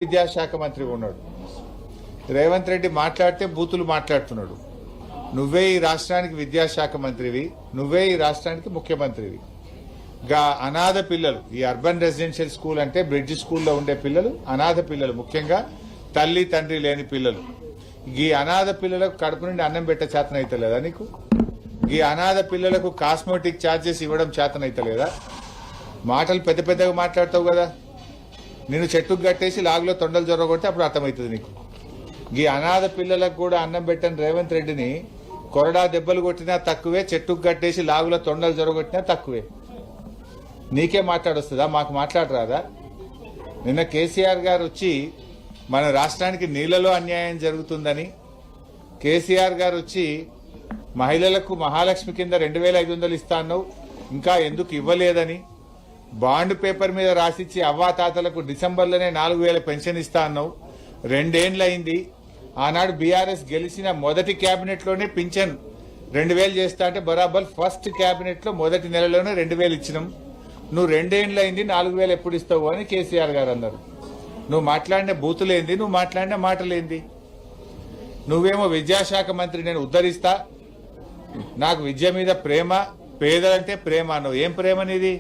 విద్యాశాఖ మంత్రి ఉన్నాడు. రేవంత్ రెడ్డి మాట్లాడితే బూతులు మాట్లాడుతున్నాడు. నువ్వే ఈ రాష్ట్రానికి విద్యాశాఖ మంత్రివి, నువ్వే ఈ రాష్ట్రానికి ముఖ్యమంత్రివి. గా అనాథ పిల్లలు, ఈ అర్బన్ రెసిడెన్షియల్ స్కూల్ అంటే బ్రిడ్జ్ స్కూల్లో ఉండే పిల్లలు అనాథ పిల్లలు, ముఖ్యంగా తల్లి తండ్రి లేని పిల్లలు. ఈ అనాథ పిల్లలకు కడుపు నుండి అన్నం పెట్ట చేతనైతలేదా నీకు? ఈ అనాథ పిల్లలకు కాస్మెటిక్ ఛార్జెస్ ఇవ్వడం చేతనైతలేదా? మాటలు పెద్ద పెద్దగా మాట్లాడతావు కదా. నిన్ను చెట్టుకు కట్టేసి లాగులో తొండలు జొరగొడితే అప్పుడు అర్థమవుతుంది నీకు. ఈ అనాథ పిల్లలకు కూడా అన్నం పెట్టని రేవంత్ రెడ్డిని కొరడా దెబ్బలు కొట్టినా తక్కువే, చెట్టుకు కట్టేసి లాగులో తొండలు జొరగొట్టినా తక్కువే. నీకే మాట్లాడొస్తుందా? మాకు మాట్లాడరాదా? నిన్న కేసీఆర్ గారు వచ్చి మన రాష్ట్రానికి నీళ్లలో అన్యాయం జరుగుతుందని, కేసీఆర్ గారు వచ్చి మహిళలకు మహాలక్ష్మి కింద 2500 ఇస్తా అన్నావు, ఇంకా ఎందుకు ఇవ్వలేదని, బాండ్ పేపర్ మీద రాసిచ్చి అవ్వాతాతలకు డిసెంబర్లోనే 4000 పెన్షన్ ఇస్తా అన్నావు. 2 ఏళ్ళు అయింది. ఆనాడు బీఆర్ఎస్ గెలిచిన మొదటి కేబినెట్ లోనే పింఛన్ 2000 చేస్తా అంటే బరాబర్ ఫస్ట్ కేబినెట్ లో మొదటి నెలలోనే 2000 ఇచ్చినాం. నువ్వు 2 ఏళ్ళు అయింది, 4000 ఎప్పుడు ఇస్తావు అని కేసీఆర్ గారు అన్నారు. నువ్వు మాట్లాడిన బూతులేంది, నువ్వు మాట్లాడిన మాటలేంది? నువ్వేమో విద్యాశాఖ మంత్రి, నేను ఉద్ధరిస్తా, నాకు విద్య మీద ప్రేమ, పేదలంటే ప్రేమ అన్నావు. ఏం ప్రేమ నీది?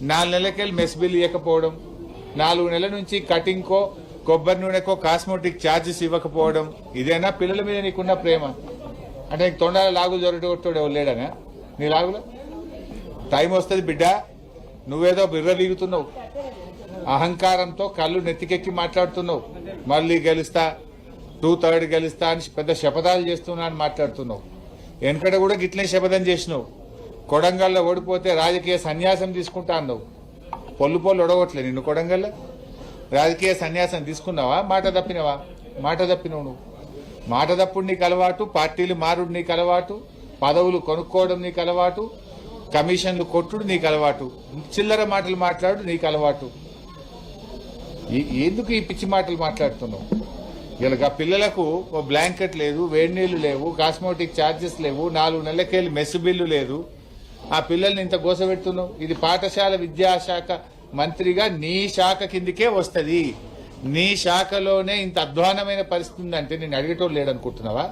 4 నెలలకెళ్ళి మెస్ బిల్ ఇవ్వకపోవడం, 4 నెలల నుంచి కటింగ్కో కొబ్బరి నూనెకో కాస్మెటిక్ ఛార్జెస్ ఇవ్వకపోవడం, ఇదేనా పిల్లల మీద నీకున్న ప్రేమ? అంటే నీకు తొండాల లాగులు జొరగొట్టాడు ఎవరు లేడనా నీ లాగులో? టైం వస్తుంది బిడ్డ, నువ్వేదో బిర్రలీగుతున్నావు, అహంకారంతో కళ్ళు నెత్తికెక్కి మాట్లాడుతున్నావు. మళ్ళీ గెలుస్తా, 2/3 గెలుస్తా అని పెద్ద శపథాలు చేస్తున్నా అని మాట్లాడుతున్నావు. వెనకడ కూడా గిట్లే శపథం చేసినావు. కొడంగల్లో ఓడిపోతే రాజకీయ సన్యాసం తీసుకుంటా అన్నావు. పొల్లు ఒడగొట్లే నిన్ను కొడంగల్లో. రాజకీయ సన్యాసం తీసుకున్నావా? మాట తప్పినవా? మాట తప్పినవు నువ్వు. మాట తప్పుడు నీకు అలవాటు, పార్టీలు మారుడు నీకు అలవాటు, పదవులు కొనుక్కోవడం నీకు అలవాటు, కమిషన్లు కొట్టుడు నీకు అలవాటు, చిల్లర మాటలు మాట్లాడు నీకు అలవాటు. ఎందుకు ఈ పిచ్చి మాటలు మాట్లాడుతున్నావు? ఇలా పిల్లలకు ఓ బ్లాంకెట్ లేదు, వేడి నీళ్లు లేవు, కాస్మెటిక్ ఛార్జెస్ లేవు, 4 నెలలకెళ్ళి మెస్ బిల్లు లేదు. ఆ పిల్లల్ని ఇంత గోసపెడుతున్నావు. ఇది పాఠశాల విద్యాశాఖ మంత్రిగా నీ శాఖ కిందికే వస్తుంది. నీ శాఖలోనే ఇంత అధ్వానమైన పరిస్థితి ఉందంటే నేను అడిగేటోళ్ళు లేడనుకుంటున్నావా?